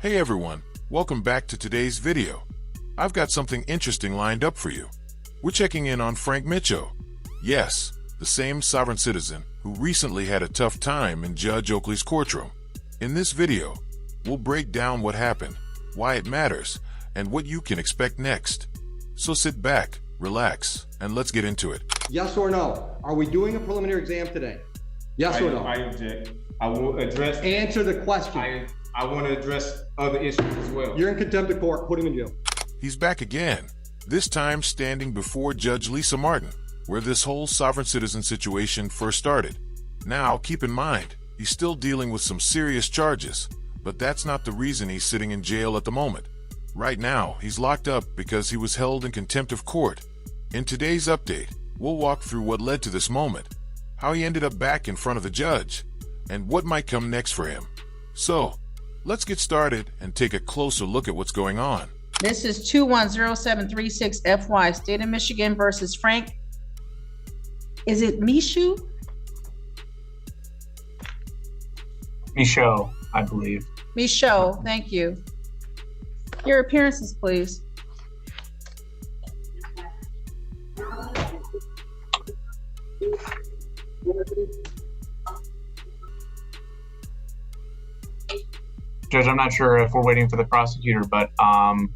Hey everyone, welcome back to today's video. I've got something interesting lined up for you. We're checking in on Frank Michaud. Yes, the same sovereign citizen who recently had a tough time in Judge Oakley's courtroom. In this video, we'll break down what happened, why it matters, and what you can expect next. So sit back, relax, and let's get into it. Yes or no? Are we doing a preliminary exam today? Yes or no? I object. I will address. Answer the question. I want to address other issues as well. You're in contempt of court. Put him in jail. He's back again, this time standing before Judge Lisa Martin, where this whole sovereign citizen situation first started. Now, keep in mind, he's still dealing with some serious charges, but that's not the reason he's sitting in jail at the moment. Right now, he's locked up because he was held in contempt of court. In today's update, we'll walk through what led to this moment, how he ended up back in front of the judge, and what might come next for him. So, let's get started and take a closer look at what's going on. This is 210736FY, State of Michigan versus Frank. Is it Michaud? Michaud, I believe. Michaud, thank you. Your appearances, please. Judge, I'm not sure if we're waiting for the prosecutor, but on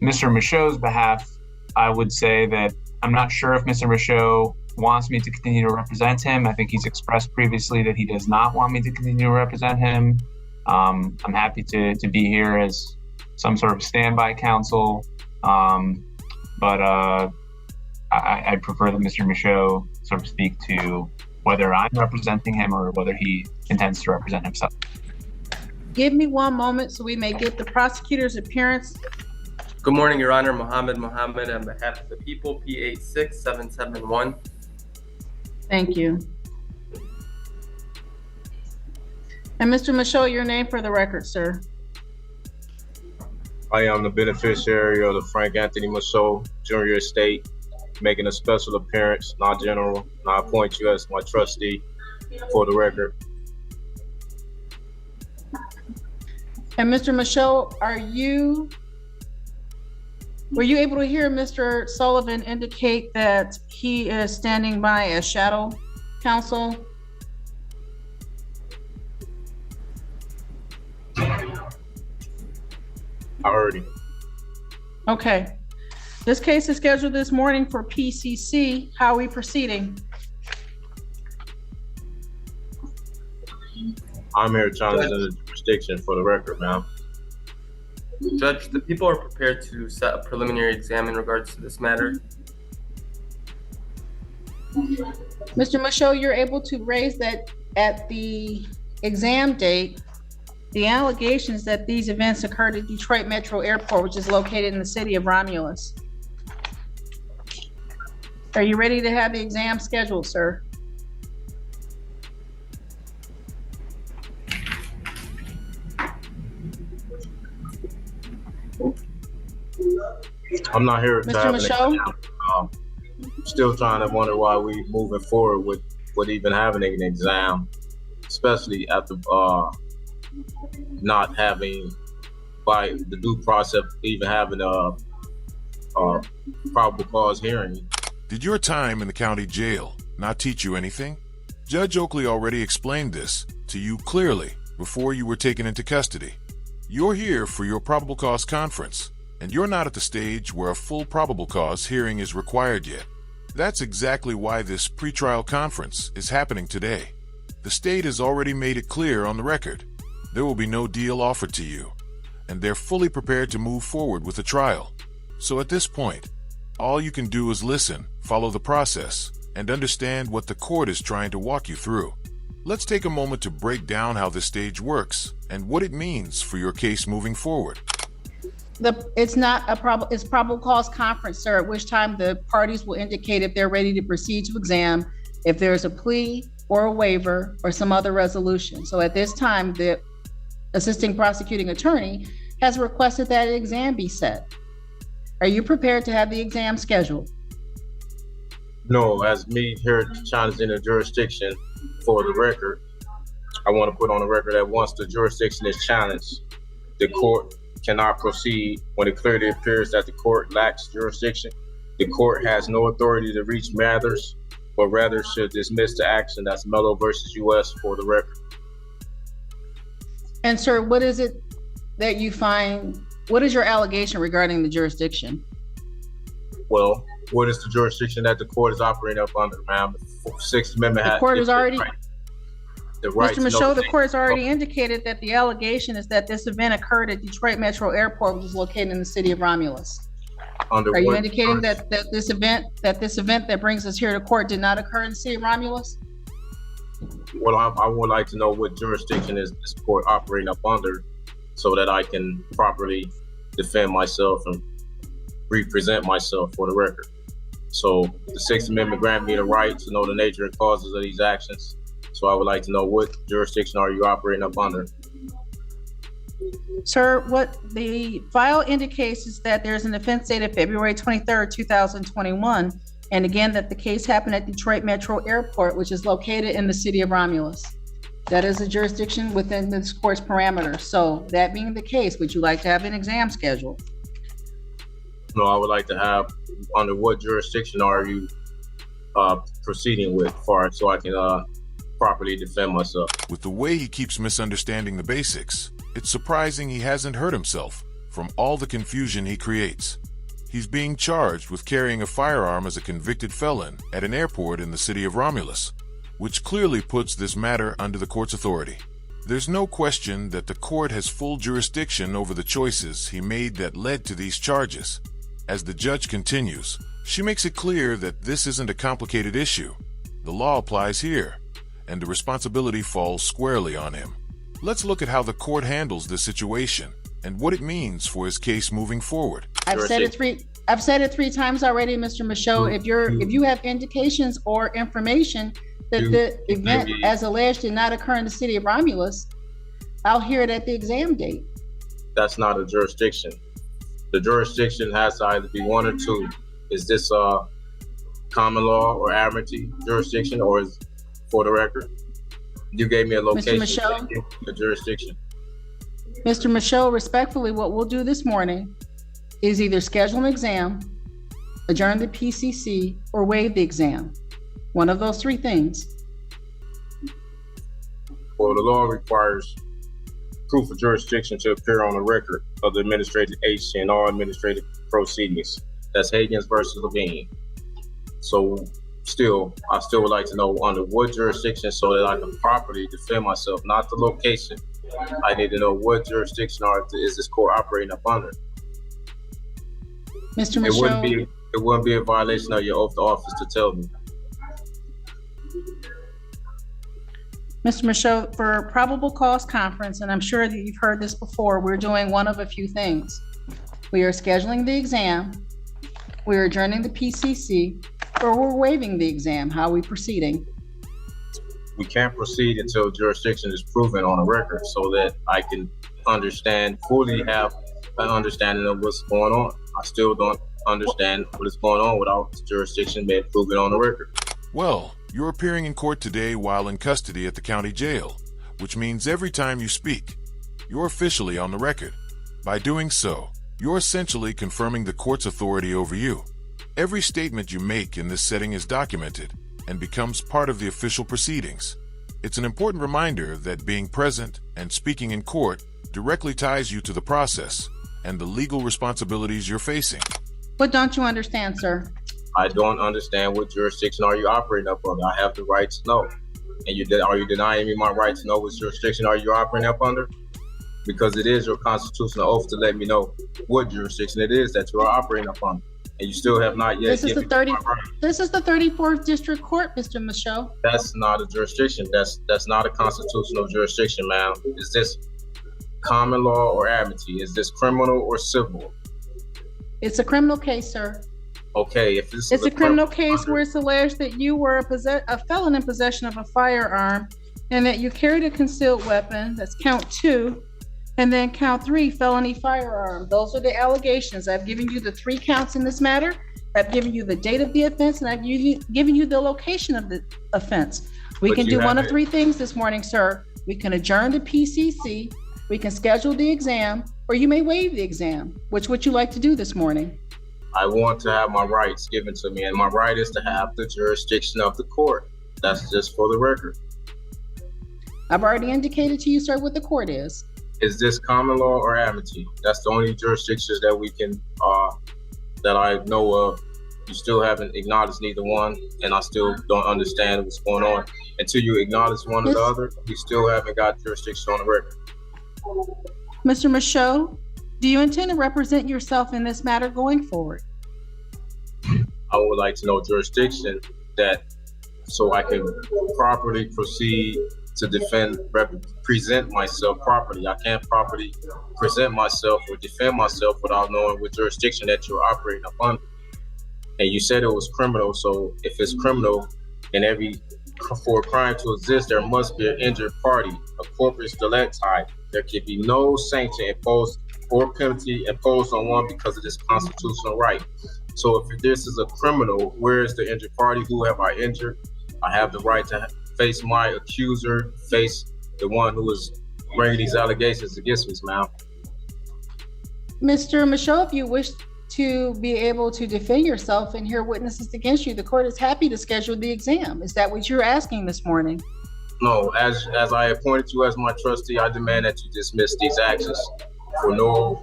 Mr. Michaud's behalf, I would say that I'm not sure if Mr. Michaud wants me to continue to represent him. I think he's expressed previously that he does not want me to continue to represent him. I'm happy to be here as some sort of standby counsel, but I prefer that Mr. Michaud sort of speak to whether I'm representing him or whether he intends to represent himself. Give me one moment so we may get the prosecutor's appearance. Good morning, Your Honor. Mohammed on behalf of the people, P86771. Thank you. And Mr. Michaud, your name for the record, sir. I am the beneficiary of the Frank Anthony Michaud Jr. estate, making a special appearance, not general, and I appoint you as my trustee for the record. And Mr. Michaud, were you able to hear Mr. Sullivan indicate that he is standing by as shadow counsel? I heard him. Okay. This case is scheduled this morning for PCC. How are we proceeding? I'm here challenging the jurisdiction for the record, ma'am. Judge, the people are prepared to set a preliminary exam in regards to this matter. Mr. Michaud, you're able to raise that at the exam date, the allegations that these events occurred at Detroit Metro Airport, which is located in the city of Romulus. Are you ready to have the exam scheduled, sir? I'm not here to Mr. have an Michaud? exam. Still trying to wonder why we moving forward with even having an exam, especially after not having, by the due process, even having a probable cause hearing. Did your time in the county jail not teach you anything? Judge Oakley already explained this to you clearly before you were taken into custody. You're here for your probable cause conference, and you're not at the stage where a full probable cause hearing is required yet. That's exactly why this pretrial conference is happening today. The state has already made it clear on the record. There will be no deal offered to you, and they're fully prepared to move forward with the trial. So at this point, all you can do is listen, follow the process, and understand what the court is trying to walk you through. Let's take a moment to break down how this stage works and what it means for your case moving forward. It's probable cause conference, sir, at which time the parties will indicate if they're ready to proceed to exam, if there's a plea or a waiver or some other resolution. So at this time, the assisting prosecuting attorney has requested that an exam be set. Are you prepared to have the exam scheduled? No, as me here challenging the jurisdiction for the record, I want to put on the record that once the jurisdiction is challenged, the court cannot proceed when it clearly appears that the court lacks jurisdiction. The court has no authority to reach matters, but rather should dismiss the action. That's Mello versus U.S. for the record. And sir, what is it that you find, what is your allegation regarding the jurisdiction? Well, what is the jurisdiction that the court is operating up under, ma'am? The Sixth Amendment has— The court has already— the right Mr. to know Michaud, the things. court has already indicated that the allegation is that this event occurred at Detroit Metro Airport, which is located in the city of Romulus. Under Are you what indicating terms? that this event that brings us here to court did not occur in the city of Romulus? Well, I would like to know what jurisdiction is this court operating up under, so that I can properly defend myself and represent myself for the record. So the Sixth Amendment grant me the right to know the nature and causes of these actions. So I would like to know, what jurisdiction are you operating up under? Sir, what the file indicates is that there's an offense dated February 23rd, 2021. And again, that the case happened at Detroit Metro Airport, which is located in the city of Romulus. That is a jurisdiction within this court's parameters. So that being the case, would you like to have an exam scheduled? No, I would like to have, under what jurisdiction are you proceeding with, so I can properly defend myself? With the way he keeps misunderstanding the basics, it's surprising he hasn't hurt himself from all the confusion he creates. He's being charged with carrying a firearm as a convicted felon at an airport in the city of Romulus, which clearly puts this matter under the court's authority. There's no question that the court has full jurisdiction over the choices he made that led to these charges. As the judge continues, she makes it clear that this isn't a complicated issue. The law applies here, and the responsibility falls squarely on him. Let's look at how the court handles this situation and what it means for his case moving forward. I've said it three times already, Mr. Michaud. If you have indications or information that the event as alleged did not occur in the city of Romulus, I'll hear it at the exam date. That's not a jurisdiction. The jurisdiction has to either be one or two. Is this common law or admiralty jurisdiction, or is, for the record, you gave me a location, Michaud? a jurisdiction. Mr. Michaud, respectfully, what we'll do this morning is either schedule an exam, adjourn the PCC, or waive the exam. One of those three things. Well, the law requires proof of jurisdiction to appear on the record of the administrative agency in all administrative proceedings. That's Higgins versus Levine. So I still would like to know under what jurisdiction, so that I can properly defend myself, not the location. I need to know what jurisdiction is this court operating up under. Mr. Michaud, It wouldn't be a violation of your oath of office to tell me. Mr. Michaud, for a probable cause conference, and I'm sure that you've heard this before, we're doing one of a few things. We are scheduling the exam, we're adjourning the PCC, or we're waiving the exam. How are we proceeding? We can't proceed until jurisdiction is proven on a record, so that I can fully have an understanding of what's going on. I still don't understand what is going on without jurisdiction being proven on the record. Well, you're appearing in court today while in custody at the county jail, which means every time you speak, you're officially on the record. By doing so, you're essentially confirming the court's authority over you. Every statement you make in this setting is documented and becomes part of the official proceedings. It's an important reminder that being present and speaking in court directly ties you to the process and the legal responsibilities you're facing. What don't you understand, sir? I don't understand what jurisdiction are you operating up under. I have the right to know. And are you denying me my right to know what jurisdiction are you operating up under? Because it is your constitutional oath to let me know what jurisdiction it is that you are operating up under. And you still have not yet given me my right. This is the 34th District Court, Mr. Michaud. That's not a jurisdiction. That's not a constitutional jurisdiction, ma'am. Is this common law or admiralty? Is this criminal or civil? It's a criminal case, sir. Okay, if this It's is a criminal case where it's alleged that you were a felon in possession of a firearm and that you carried a concealed weapon. That's count 2. And then count 3, felony firearm. Those are the allegations. I've given you the 3 counts in this matter. I've given you the date of the offense, and I've given you the location of the offense. We can do one of 3 things this morning, sir. We can adjourn to PCC, We can schedule the exam, or you may waive the exam. Which would you like to do this morning? I want to have my rights given to me, and my right is to have the jurisdiction of the court. That's just for the record. I've already indicated to you, sir, what the court is. Is this common law or amity? That's the only jurisdictions that we can, that I know of. You still haven't acknowledged neither one, and I still don't understand what's going on. Until you acknowledge one or the other, we still haven't got jurisdiction on the record. Mr. Michaud, do you intend to represent yourself in this matter going forward? I would like to know jurisdiction so I can properly proceed to present myself properly. I can't properly present myself or defend myself without knowing what jurisdiction that you're operating upon. And you said it was criminal, so if it's criminal, and for a crime to exist, there must be an injured party, a corpus delicti. There can be no sanction imposed or penalty imposed on one because of this constitutional right. So if this is a criminal, where is the injured party? Who have I injured? I have the right to face my accuser, face the one who is bringing these allegations against me, ma'am. Mr. Michaud, if you wish to be able to defend yourself and hear witnesses against you, the court is happy to schedule the exam. Is that what you're asking this morning? No, as I appointed you as my trustee, I demand that you dismiss these actions for no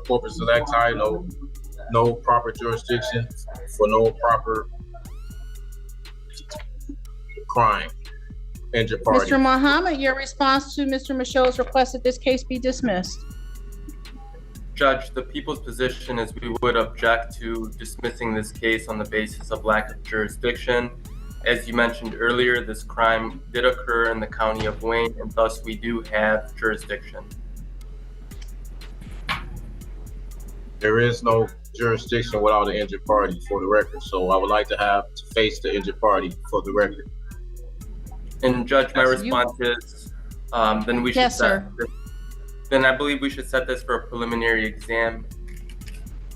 corpus delicti, no proper jurisdiction, for no proper crime, injured party. Mr. Muhammad, your response to Mr. Michaud's request that this case be dismissed. Judge, the people's position is we would object to dismissing this case on the basis of lack of jurisdiction. As you mentioned earlier, this crime did occur in the county of Wayne, and thus we do have jurisdiction. There is no jurisdiction without an injured party, for the record. So I would like to face the injured party for the record. And Judge, my response is, then we should Yes, sir. Then I believe we should set this for a preliminary exam.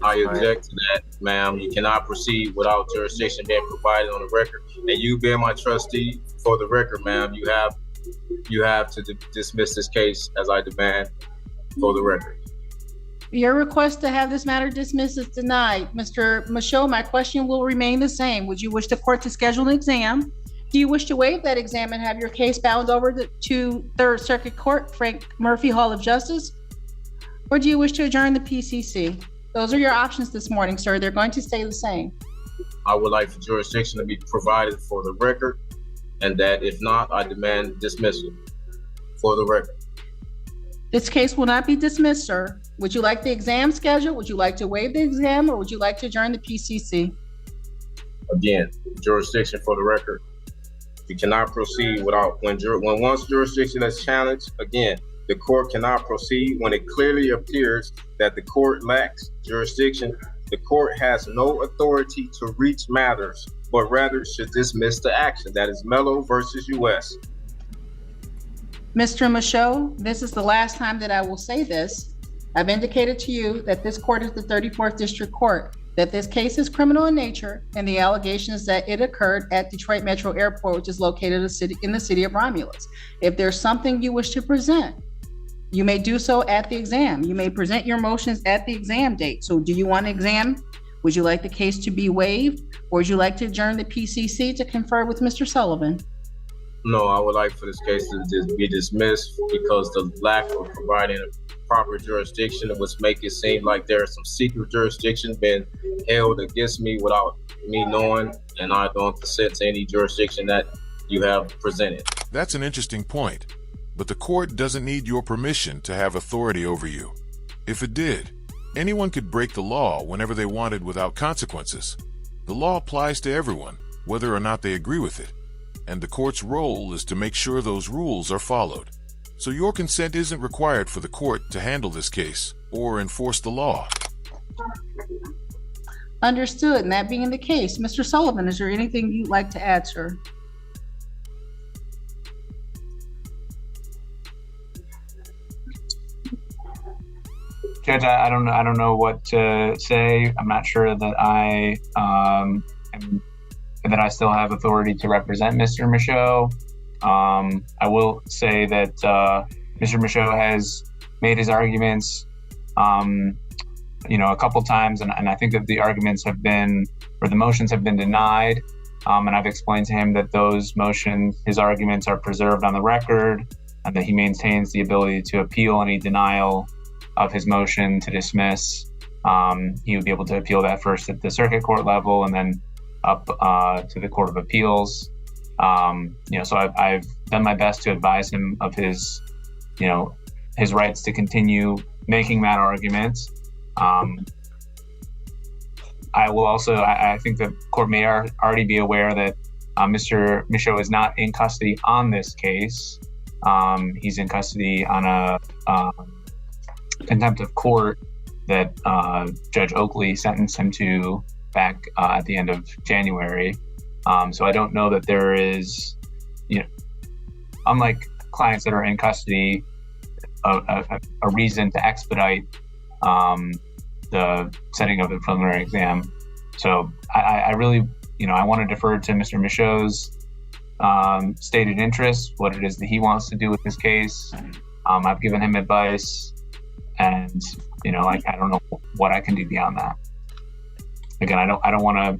I object to that, ma'am. You cannot proceed without jurisdiction being provided on the record. And you being my trustee, for the record, ma'am, you have to dismiss this case as I demand, for the record. Your request to have this matter dismissed is denied. Mr. Michaud, my question will remain the same. Would you wish the court to schedule an exam? Do you wish to waive that exam and have your case bound over to Third Circuit Court, Frank Murphy Hall of Justice? Or do you wish to adjourn the PCC? Those are your options this morning, sir. They're going to stay the same. I would like for jurisdiction to be provided for the record, and that if not, I demand dismissal, for the record. This case will not be dismissed, sir. Would you like the exam scheduled? Would you like to waive the exam, or would you like to adjourn the PCC? Again, jurisdiction for the record. You cannot proceed without, when once jurisdiction is challenged, again, the court cannot proceed when it clearly appears that the court lacks jurisdiction. The court has no authority to reach matters, but rather should dismiss the action. That is Mello versus U.S. Mr. Michaud, this is the last time that I will say this. I've indicated to you that this court is the 34th District Court, that this case is criminal in nature, and the allegations that it occurred at Detroit Metro Airport, which is located in the city of Romulus. If there's something you wish to present, you may do so at the exam. You may present your motions at the exam date. So do you want an exam? Would you like the case to be waived, or would you like to adjourn the PCC to confer with Mr. Sullivan? No, I would like for this case to be dismissed because the lack of providing a proper jurisdiction would make it seem like there is some secret jurisdiction being held against me without me knowing, and I don't consent to any jurisdiction that you have presented. That's an interesting point, but the court doesn't need your permission to have authority over you. If it did, anyone could break the law whenever they wanted without consequences. The law applies to everyone, whether or not they agree with it, and the court's role is to make sure those rules are followed. So your consent isn't required for the court to handle this case or enforce the law. Understood. And that being the case, Mr. Sullivan, is there anything you'd like to add, sir? Judge, I don't know what to say. I'm not sure that that I still have authority to represent Mr. Michaud. I will say that Mr. Michaud has made his arguments, a couple times, and I think that the arguments have been, or the motions have been denied. And I've explained to him that his arguments are preserved on the record, and that he maintains the ability to appeal any denial of his motion to dismiss. He would be able to appeal that first at the circuit court level and then up to the Court of Appeals. So I've done my best to advise him of his rights to continue making that argument. I will also, I think the court may already be aware that Mr. Michaud is not in custody on this case. He's in custody on a contempt of court that Judge Oakley sentenced him to back at the end of January. So I don't know that there is, unlike clients that are in custody, a reason to expedite the setting of the preliminary exam. So I really, I want to defer to Mr. Michaud's stated interest, what it is that he wants to do with this case. I've given him advice, and I don't know what I can do beyond that. Again, I don't want to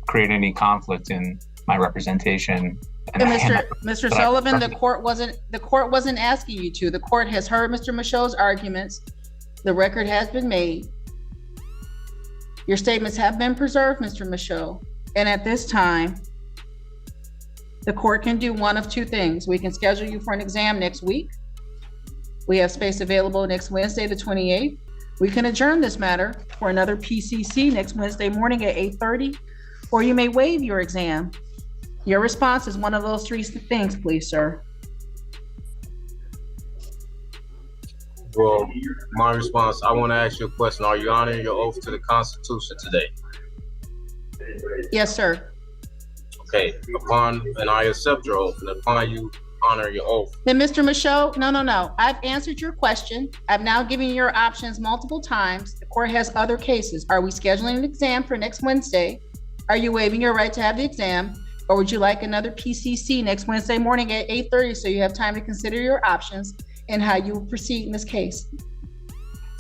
create any conflict in my representation. And Mr. Sullivan, the court wasn't asking you to. The court has heard Mr. Michaud's arguments. The record has been made. Your statements have been preserved, Mr. Michaud. And at this time, the court can do one of two things. We can schedule you for an exam next week. We have space available next Wednesday, the 28th. We can adjourn this matter for another PCC next Wednesday morning at 8:30, or you may waive your exam. Your response is one of those three things, please, sir. Well, my response, I want to ask you a question. Are you honoring your oath to the Constitution today? Yes, sir. Okay, and I accept your oath, and upon you honor your oath. Then Mr. Michaud, no. I've answered your question. I've now given you your options multiple times. The court has other cases. Are we scheduling an exam for next Wednesday? Are you waiving your right to have the exam? Or would you like another PCC next Wednesday morning at 8:30 so you have time to consider your options and how you will proceed in this case?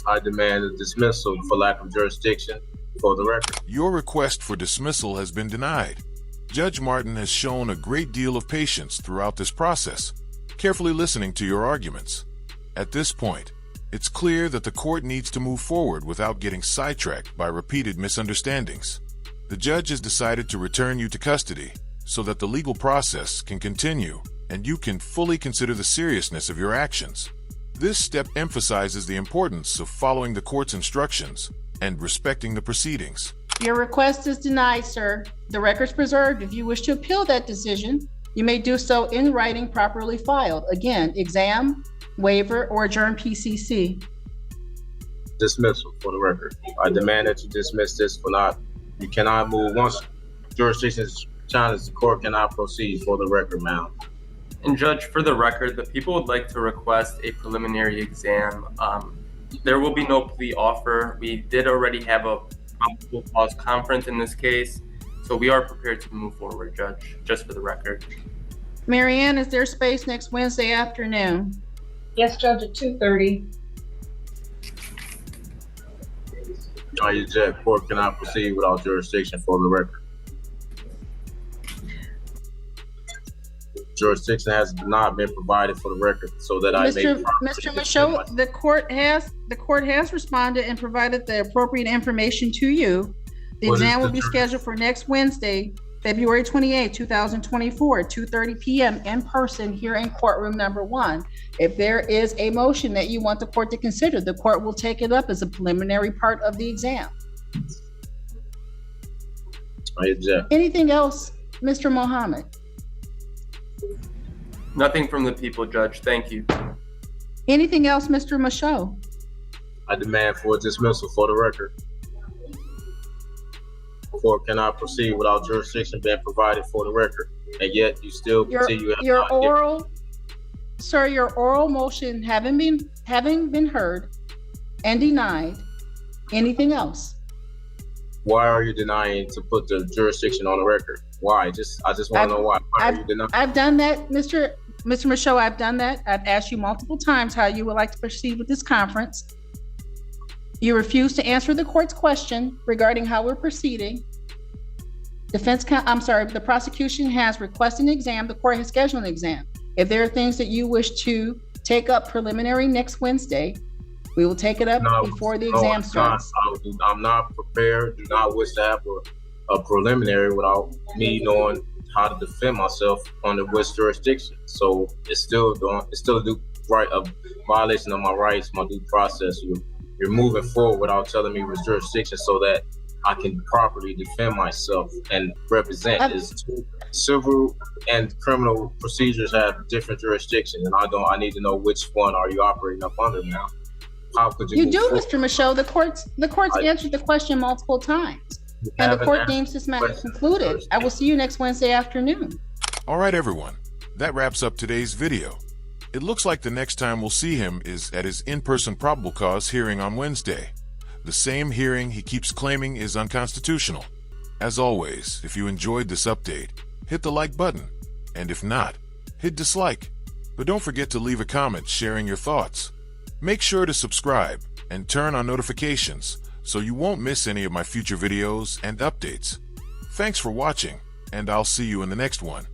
I demand a dismissal for lack of jurisdiction for the record. Your request for dismissal has been denied. Judge Martin has shown a great deal of patience throughout this process, carefully listening to your arguments. At this point, it's clear that the court needs to move forward without getting sidetracked by repeated misunderstandings. The judge has decided to return you to custody so that the legal process can continue and you can fully consider the seriousness of your actions. This step emphasizes the importance of following the court's instructions and respecting the proceedings. Your request is denied, sir. The record's preserved. If you wish to appeal that decision, you may do so in writing properly filed. Again, exam, waiver, or adjourn PCC. Dismissal for the record. I demand that you dismiss this for you cannot move. Once jurisdiction is challenged, the court cannot proceed for the record, ma'am. And Judge, for the record, the people would like to request a preliminary exam. There will be no plea offer. We did already have a probable cause conference in this case, so we are prepared to move forward, Judge, just for the record. Marianne, is there space next Wednesday afternoon? Yes, Judge, at 2:30. I object. Court cannot proceed without jurisdiction for the record. Jurisdiction has not been provided for the record, so that Mr. Michaud, the court has responded and provided the appropriate information to you. The exam will be scheduled for next Wednesday, February 28, 2024, 2:30 p.m. in person here in courtroom number 1. If there is a motion that you want the court to consider, the court will take it up as a preliminary part of the exam. I object. Anything else, Mr. Mohammed? Nothing from the people, Judge. Thank you. Anything else, Mr. Michaud? I demand for a dismissal for the record. Court cannot proceed without jurisdiction being provided for the record, and yet you still continue. Your oral motion having been heard and denied. Anything else? Why are you denying to put the jurisdiction on the record? Why? I just want to know why. Why are you denying? I've done that, Mr. Mr. Michaud, I've done that. I've asked you multiple times how you would like to proceed with this conference. You refuse to answer the court's question regarding how we're proceeding. The prosecution has requested an exam. The court has scheduled an exam. If there are things that you wish to take up preliminary next Wednesday, we will take it up before the exam starts. I'm not prepared, do not wish to have a preliminary without me knowing how to defend myself under which jurisdiction. So it's still a violation of my rights, my due process. You're moving forward without telling me which jurisdiction so that I can properly defend myself and represent. Civil and criminal procedures have different jurisdictions, and I need to know which one are you operating up under now. How could you do, Mr. Michaud? The court's answered the question multiple times, and the court deems this matter concluded. I will see you next Wednesday afternoon. All right, everyone. That wraps up today's video. It looks like the next time we'll see him is at his in-person probable cause hearing on Wednesday. The same hearing he keeps claiming is unconstitutional. As always, if you enjoyed this update, hit the like button. And if not, hit dislike. But don't forget to leave a comment sharing your thoughts. Make sure to subscribe and turn on notifications so you won't miss any of my future videos and updates. Thanks for watching, and I'll see you in the next one.